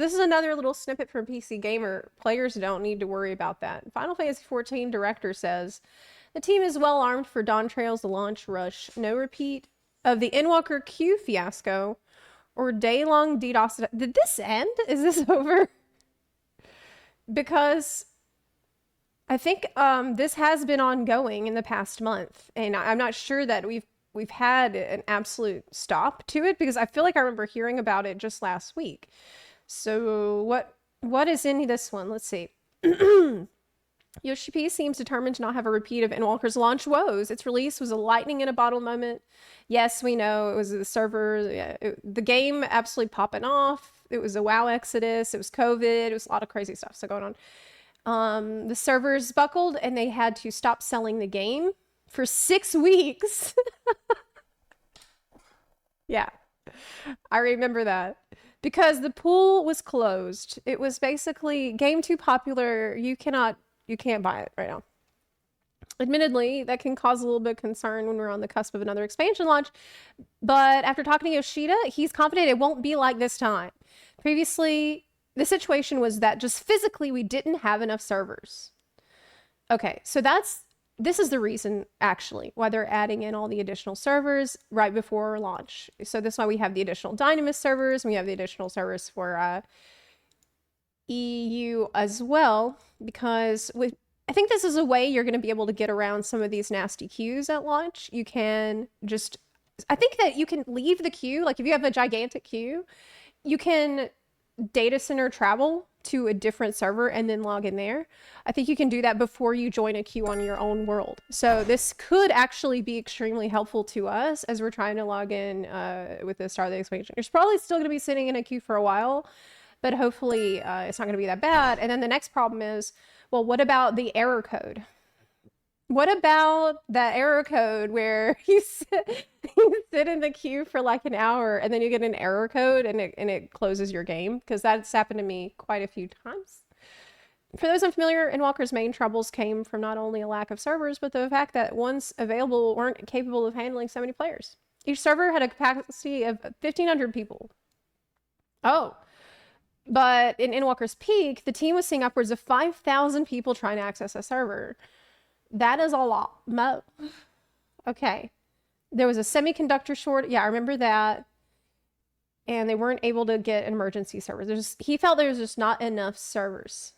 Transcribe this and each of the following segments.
This is another little snippet from PC Gamer. Players don't need to worry about that. Final Fantasy XIV director says, the team is well armed for DAWNTRAIL's launch rush. No repeat of the Endwalker Q fiasco or day-long DDoS. Did this end? Is this over? Because I think this has been ongoing in the past month, and I'm not sure that we've had an absolute stop to it, because I feel like I remember hearing about it just last week. So what is in this one? Let's see. Yoshi P seems determined to not have a repeat of Endwalker's launch woes. Its release was a lightning in a bottle moment. Yes, we know it was the server, the game absolutely popping off. It was a WoW exodus. It was COVID. It was a lot of crazy stuff so going on. The servers buckled and they had to stop selling the game for 6 weeks. Yeah, I remember that. Because the pool was closed. It was basically game too popular. You can't buy it right now. Admittedly, that can cause a little bit of concern when we're on the cusp of another expansion launch. But after talking to Yoshida, he's confident it won't be like this time. Previously, the situation was that just physically we didn't have enough servers. Okay, so this is the reason, actually, why they're adding in all the additional servers right before launch. So this is why we have the additional Dynamis servers, and we have the additional servers for EU as well, because I think this is a way you're going to be able to get around some of these nasty queues at launch. You can just, I think that you can leave the queue, like if you have a gigantic queue, you can data center travel to a different server and then log in there. I think you can do that before you join a queue on your own world. So this could actually be extremely helpful to us as we're trying to log in with the start of the expansion. You're probably still going to be sitting in a queue for a while, but hopefully it's not going to be that bad. And then the next problem is, well, what about the error code? What about that error code where you sit in the queue for like an hour and then you get an error code and it closes your game? Because that's happened to me quite a few times. For those unfamiliar, Endwalker's main troubles came from not only a lack of servers, but the fact that ones available weren't capable of handling so many players. Each server had a capacity of 1,500 people. Oh. But in Endwalker's peak, the team was seeing upwards of 5,000 people trying to access a server. That is a lot. Okay. There was a semiconductor shortage. Yeah, I remember that. And they weren't able to get emergency servers. He felt there was just not enough servers.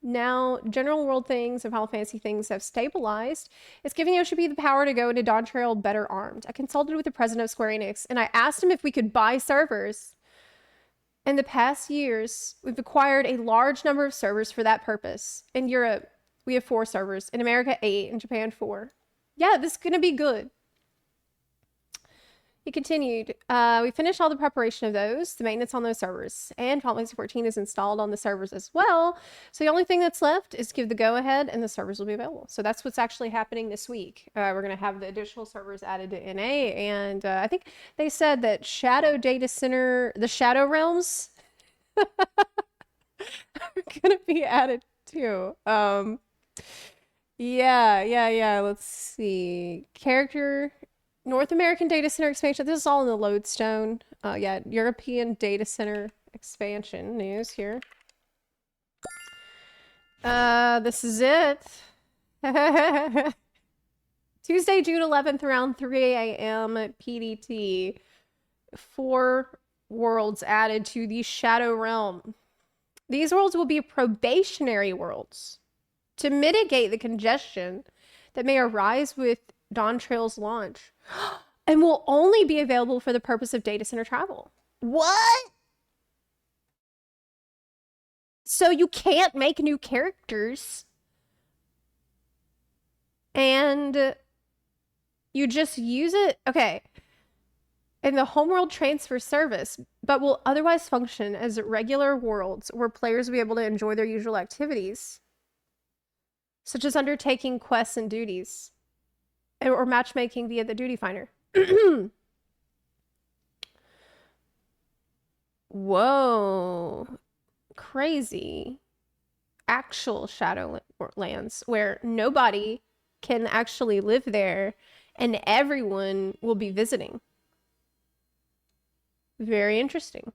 Now, general world things and Final Fantasy things have stabilized. It's giving Yoshi P the power to go into DAWNTRAIL better armed. I consulted with the president of Square Enix, and I asked him if we could buy servers. In the past years, we've acquired a large number of servers for that purpose. In Europe, we have 4 servers. In America, 8. In Japan, 4. Yeah, this is going to be good. He continued, we finished all the preparation of those, the maintenance on those servers, and Final Fantasy XIV is installed on the servers as well. So the only thing that's left is give the go-ahead and the servers will be available. So that's what's actually happening this week. We're going to have the additional servers added to NA, and I think they said that Shadow Data Center, the Shadow Realms, are going to be added too. Yeah. Let's see. Character... North American Data Center expansion. This is all in the Lodestone. Yeah, European Data Center expansion news here. This is it. Tuesday, June 11th, around 3 a.m. PDT. 4 worlds added to the Shadow Realm. These worlds will be probationary worlds to mitigate the congestion that may arise with DAWNTRAIL's launch. And will only be available for the purpose of data center travel. What? So you can't make new characters. And you just use it. Okay. In the homeworld transfer service, but will otherwise function as regular worlds where players will be able to enjoy their usual activities, such as undertaking quests and duties. Or matchmaking via the duty finder. Whoa. Crazy. Actual Shadowlands where nobody can actually live there and everyone will be visiting. Very interesting.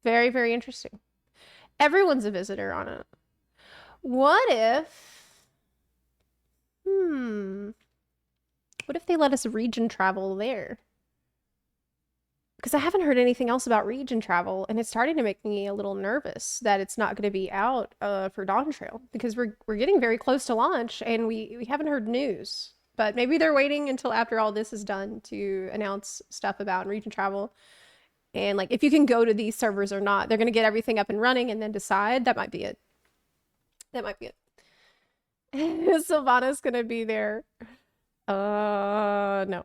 Very, very interesting. Everyone's a visitor on it. What if... What if they let us region travel there? Because I haven't heard anything else about region travel, and it's starting to make me a little nervous that it's not going to be out for DAWNTRAIL, because we're getting very close to launch, and we haven't heard news. But maybe they're waiting until after all this is done to announce stuff about region travel. And like if you can go to these servers or not, they're going to get everything up and running and then decide. That might be it. That might be it. Sylvana's going to be there. No.